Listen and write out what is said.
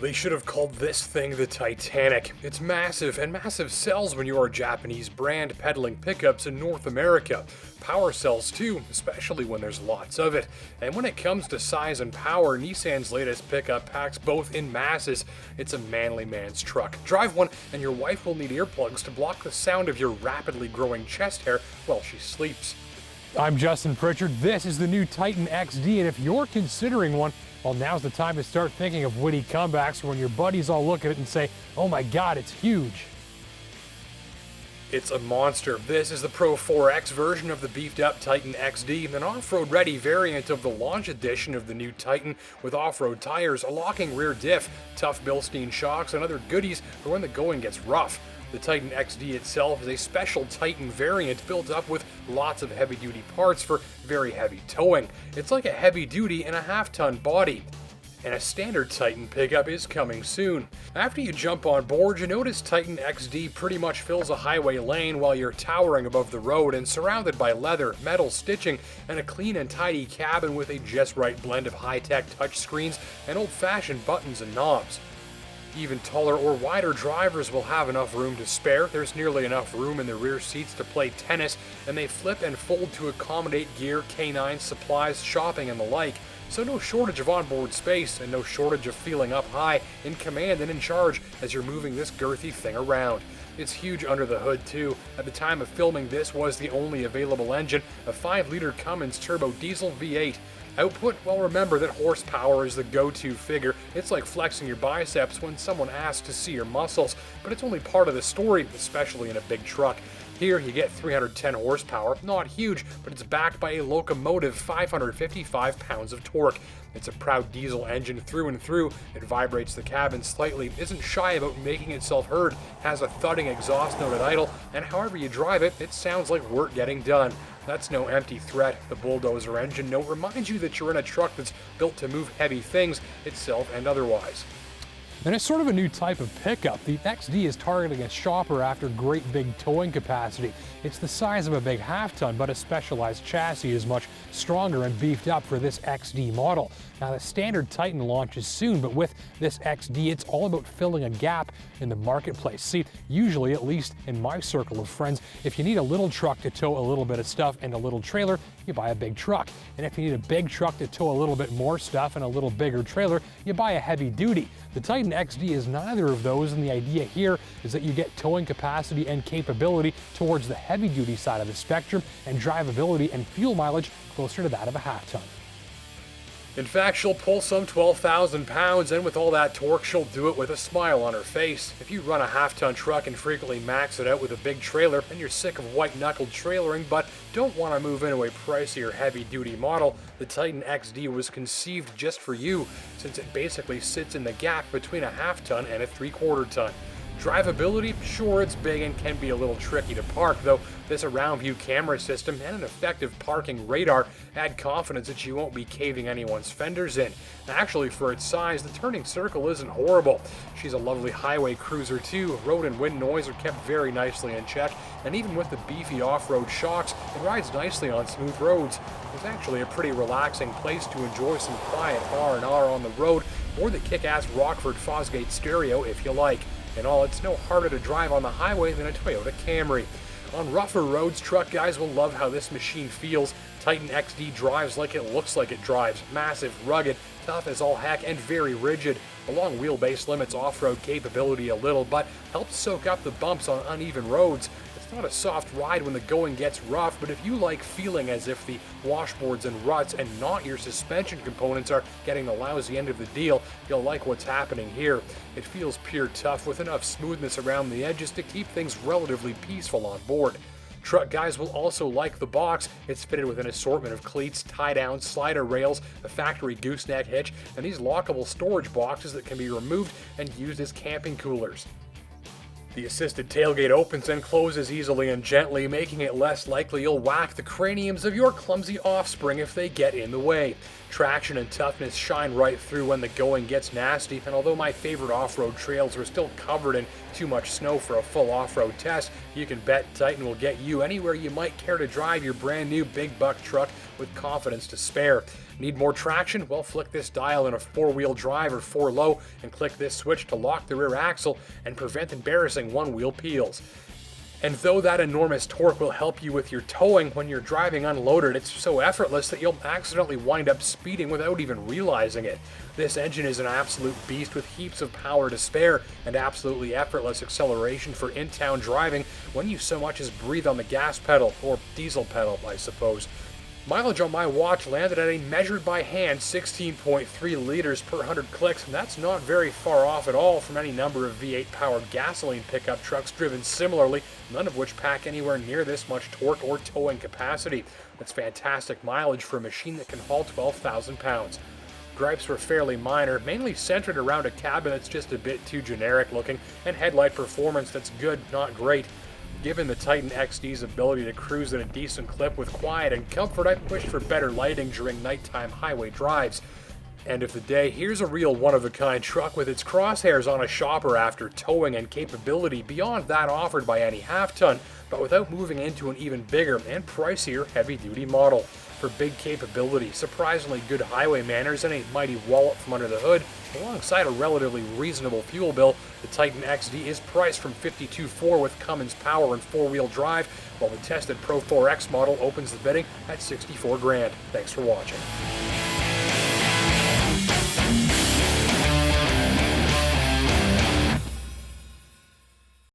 They should have called this thing the Titanic. It's massive, and massive sells when you're a Japanese brand peddling pickups in North America. Power sells too, especially when there's lots of it. And when it comes to size and power, Nissan's latest pickup packs both in masses. It's a manly man's truck. Drive one, and your wife will need earplugs to block the sound of your rapidly growing chest hair while she sleeps. I'm Justin Pritchard. This is the new Titan XD, and if you're considering one, well, now's the time to start thinking of witty comebacks when your buddies all look at it and say, "Oh my God, it's huge." It's a monster. This is the Pro-4X version of the beefed-up Titan XD, an off-road ready variant of the launch edition of the new Titan with off-road tires, a locking rear diff, tough Bilstein shocks, and other goodies for when the going gets rough. The Titan XD itself is a special Titan variant built up with lots of heavy-duty parts for very heavy towing. It's like a heavy-duty and a half-ton body. And a standard Titan pickup is coming soon. After you jump on board, you notice Titan XD pretty much fills a highway lane while you're towering above the road and surrounded by leather, metal stitching, and a clean and tidy cabin with a just right blend of high-tech touchscreens and old-fashioned buttons and knobs. Even taller or wider drivers will have enough room to spare. There's nearly enough room in the rear seats to play tennis, and they flip and fold to accommodate gear, canines, supplies, shopping, and the like. So no shortage of onboard space, and no shortage of feeling up high, in command and in charge as you're moving this girthy thing around. It's huge under the hood too. At the time of filming, this was the only available engine, a 5-liter Cummins turbo diesel V8. Output? Well, remember that horsepower is the go-to figure. It's like flexing your biceps when someone asks to see your muscles, but it's only part of the story, especially in a big truck. Here you get 310 horsepower, not huge, but it's backed by a locomotive 555 pounds of torque. It's a proud diesel engine through and through. It vibrates the cabin slightly, isn't shy about making itself heard, has a thudding exhaust note at idle, and however you drive it, it sounds like work getting done. That's no empty threat. The bulldozer engine note reminds you that you're in a truck that's built to move heavy things, itself and otherwise. And it's sort of a new type of pickup. The XD is targeting a shopper after great big towing capacity. It's the size of a big half-ton, but a specialized chassis is much stronger and beefed up for this XD model. Now, the standard Titan launches soon, but with this XD, it's all about filling a gap in the marketplace. See, usually, at least in my circle of friends, if you need a little truck to tow a little bit of stuff and a little trailer, you buy a big truck. And if you need a big truck to tow a little bit more stuff and a little bigger trailer, you buy a heavy duty. The Titan XD is neither of those, and the idea here is that you get towing capacity and capability towards the heavy-duty side of the spectrum and drivability and fuel mileage closer to that of a half-ton. In fact, she'll pull some 12,000 pounds, and with all that torque, she'll do it with a smile on her face. If you run a half-ton truck and frequently max it out with a big trailer, and you're sick of white-knuckled trailering but don't want to move into a pricier heavy-duty model, the Titan XD was conceived just for you, since it basically sits in the gap between a half-ton and a 3/4 ton. Drivability? Sure, it's big and can be a little tricky to park, though this around view camera system and an effective parking radar add confidence that you won't be caving anyone's fenders in. Actually, for its size, the turning circle isn't horrible. She's a lovely highway cruiser too. Road and wind noise are kept very nicely in check, and even with the beefy off-road shocks, it rides nicely on smooth roads. It's actually a pretty relaxing place to enjoy some quiet R&R on the road, or the kick-ass Rockford Fosgate stereo if you like. In all, it's no harder to drive on the highway than a Toyota Camry. On rougher roads, truck guys will love how this machine feels. Titan XD drives like it looks like it drives. Massive, rugged, tough as all heck, and very rigid. A long wheelbase limits off-road capability a little, but helps soak up the bumps on uneven roads. It's not a soft ride when the going gets rough, but if you like feeling as if the washboards and ruts and not your suspension components are getting the lousy end of the deal, you'll like what's happening here. It feels pure tough with enough smoothness around the edges to keep things relatively peaceful on board. Truck guys will also like the box. It's fitted with an assortment of cleats, tie-down, slider rails, a factory gooseneck hitch, and these lockable storage boxes that can be removed and used as camping coolers. The assisted tailgate opens and closes easily and gently, making it less likely you'll whack the craniums of your clumsy offspring if they get in the way. Traction and toughness shine right through when the going gets nasty, and although my favorite off-road trails are still covered in too much snow for a full off-road test, you can bet Titan will get you anywhere you might care to drive your brand new big buck truck with confidence to spare. Need more traction? Well, flick this dial in a 4-wheel drive or 4-low and click this switch to lock the rear axle and prevent embarrassing one-wheel peels. And though that enormous torque will help you with your towing when you're driving unloaded, it's so effortless that you'll accidentally wind up speeding without even realizing it. This engine is an absolute beast with heaps of power to spare and absolutely effortless acceleration for in-town driving when you so much as breathe on the gas pedal, or diesel pedal, I suppose. Mileage on my watch landed at a measured by hand 16.3 liters per 100 clicks, and that's not very far off at all from any number of V8 powered gasoline pickup trucks driven similarly, none of which pack anywhere near this much torque or towing capacity. That's fantastic mileage for a machine that can haul 12,000 pounds. Gripes were fairly minor, mainly centered around a cabin that's just a bit too generic looking, and headlight performance that's good, not great. Given the Titan XD's ability to cruise at a decent clip with quiet and comfort, I pushed for better lighting during nighttime highway drives. End of the day, here's a real one-of-a-kind truck with its crosshairs on a shopper after towing and capability beyond that offered by any half-ton, but without moving into an even bigger and pricier heavy-duty model. For big capability, surprisingly good highway manners, and a mighty wallet from under the hood, alongside a relatively reasonable fuel bill, the Titan XD is priced from $52,400 with Cummins power and 4-wheel drive, while the tested Pro-4X model opens the bidding at $64,000. Thanks for watching.